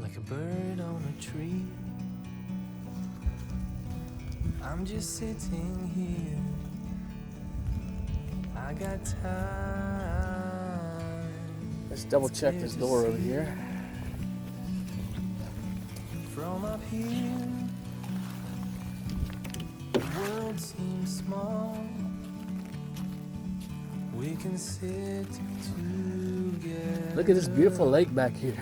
like a bird on a tree. I'm just sitting here. I got time. Let's double check this door over here. From up here, the world seems small. We can sit together. Look at this beautiful lake back here.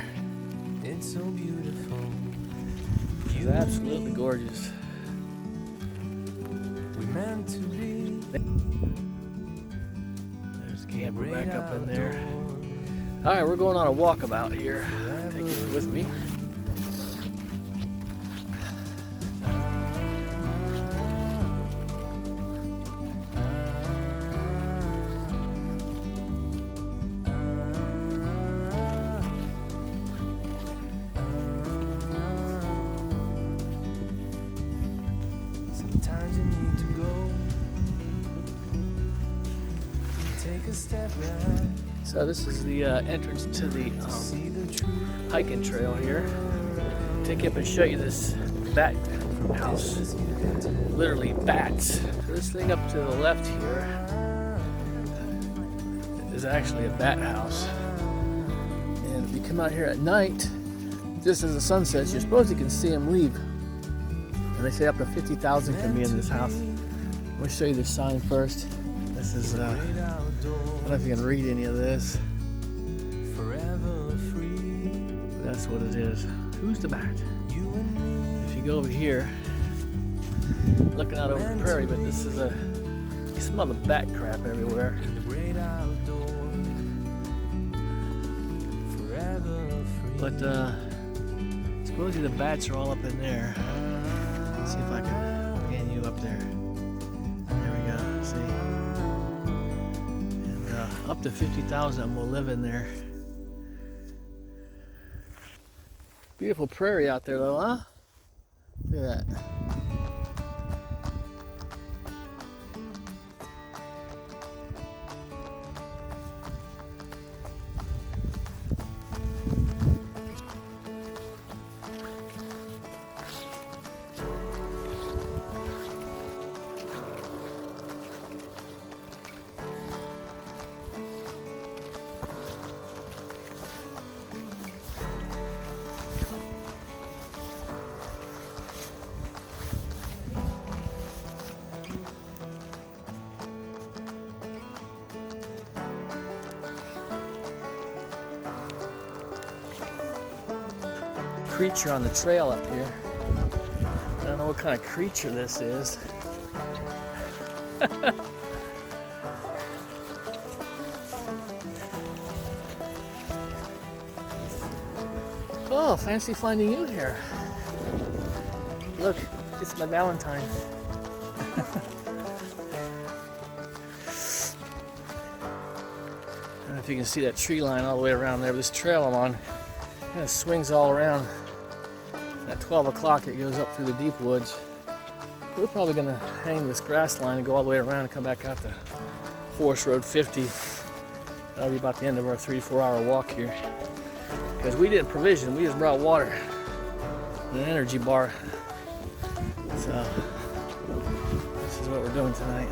It's so beautiful. It's absolutely gorgeous. We meant to be. There's the camper back up in there. All right, we're going on a walkabout here. Take you with me. Sometimes you need to go. Take a step back. So this is the entrance to the See the truth. hiking trail here. Take you up and show you this bat house. Literally bats. So this thing up to the left here is actually a bat house. And if you come out here at night, just as the sun sets, you're supposed to can see them leave. And they say up to 50,000 can be in this house. I'm going to show you the sign first. This is, I don't know if you can read any of this. Forever free. But that's what it is. Who's the bat? If you go over here, looking out over the prairie, but this is a, you smell the bat crap everywhere. In the great outdoors. Forever free. But supposedly the bats are all up in there. Let's see if I can pan you up there. There we go, see? And up to 50,000 of them will live in there. Beautiful prairie out there though, huh? Look at that. Creature on the trail up here. I don't know what kind of creature this is. Oh, fancy finding you here. Look, it's my Valentine. I don't know if you can see that tree line all the way around there. This trail I'm on kind of swings all around. At 12 o'clock it goes up through the deep woods. We're probably going to hang this grass line and go all the way around and come back out to Forest Road 50. That'll be about the end of our 3-4 hour walk here. Because we didn't provision, we just brought water and an energy bar. So this is what we're doing tonight.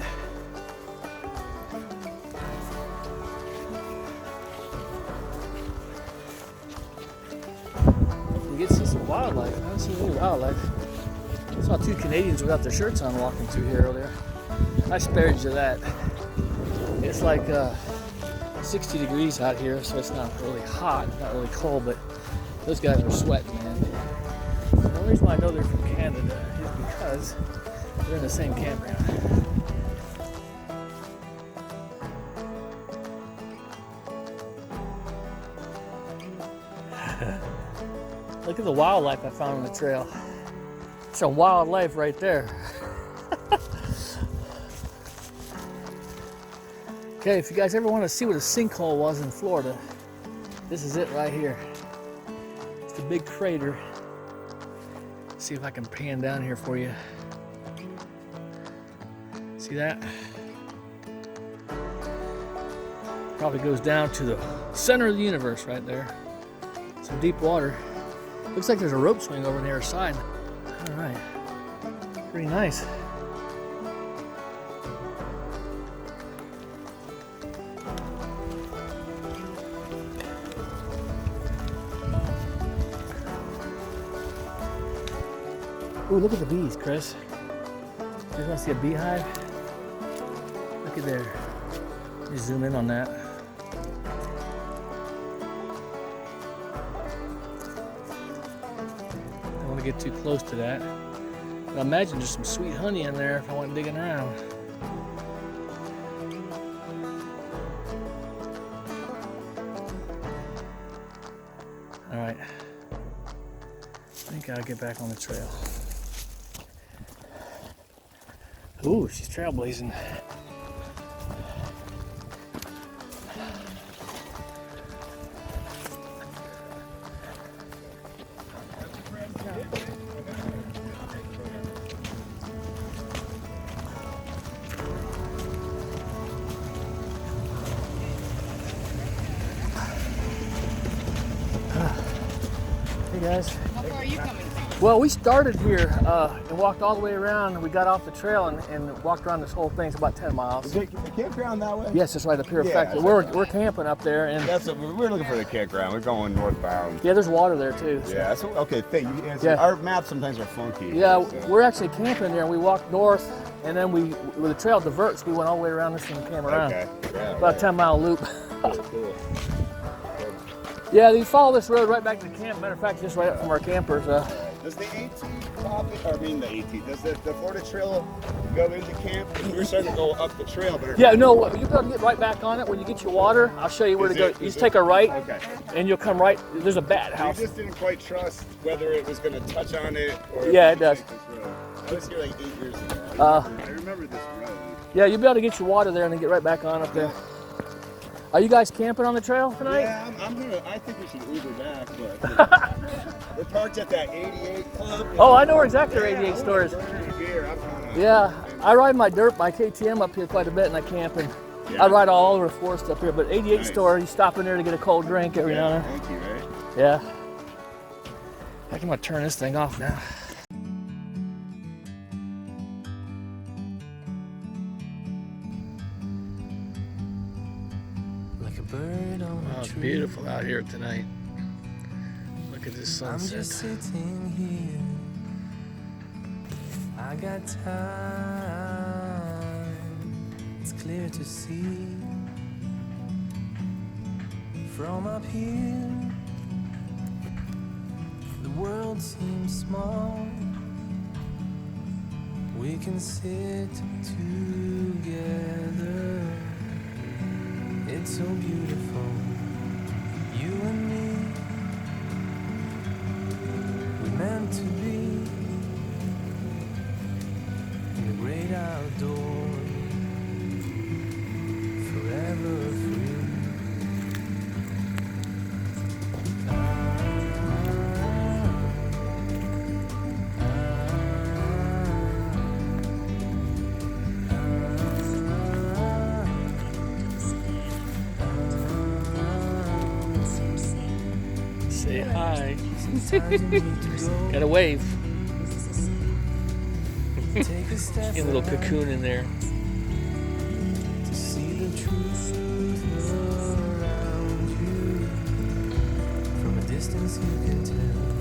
You get to see some wildlife. I haven't seen any wildlife. I saw 2 Canadians without their shirts on walking through here earlier. I spared you that. It's like 60 degrees out here, so it's not really hot, not really cold, but those guys are sweating, man. The only reason why I know they're from Canada is because they're in the same campground. Look at the wildlife I found on the trail. It's a wildlife right there. Okay, if you guys ever want to see what a sinkhole was in Florida, this is it right here. It's the big crater. Let's see if I can pan down here for you. See that? Probably goes down to the center of the universe right there. Some deep water. Looks like there's a rope swing over on the other side. All right, pretty nice. Ooh, look at the bees, Chris. You guys want to see a beehive? Look at there. Just zoom in on that. Don't want to get too close to that. But I imagine there's some sweet honey in there if I went digging around. All right. I think I'll get back on the trail. Ooh, she's trailblazing. Hey guys. How far are you coming from? Well, we started here and walked all the way around. We got off the trail and walked around this whole thing. It's about 10 miles. Is it the campground that way? Yes, it's right up here. In Yeah, fact, it's we're camping up there, and That's what, we're looking for the campground. We're going northbound. yeah, there's water there too. So. Yeah. So okay. Thank you. Yeah. Our maps sometimes are funky. Yeah, so. we're actually camping there. We walked north, and then where the trail diverts, we went all the way around this thing and came around. Okay. Yeah. About a 10-mile loop. Cool. Yeah, you follow this road right back to the camp. Matter of fact, just right up from our campers. Does the AT pop it? I mean the AT. Does the Florida Trail go into camp? We're starting to go up the trail, but Yeah, no, you'll be able to get right back on it when you get your water. I'll show you where to go. You just take a right, Okay. and you'll come right. There's a bat We house. just didn't quite trust whether it was going to touch on it or. Yeah, if it does. take this road. I was here like 8 years ago. I remember this road. Yeah, you'll be able to get your water there and then get right back on up there. Are you guys camping on the trail tonight? Yeah, I think we should Uber back, but we're parked at that 88 club. Oh, I know where exactly where 88 store is. Yeah, I ride my KTM up here quite a bit, and I camp, and I ride all over the forest up here. But 88 Nice. store, you stop in there to get a cold drink every now and then. Thank you, right? Yeah. I think I'm gonna turn this thing off now. like a bird on Oh, a it's tree. beautiful out here tonight. Look at this I'm sunset. just sitting here. I got time. It's clear to see from up here. The world seems small. We can sit together. It's so beautiful. You and me. We're meant to be in the great outdoors, forever free. Say hi. Sometimes you need to go. Gotta wave. Take a step Get a little cocoon in there. to see the truth around you. From a distance you can tell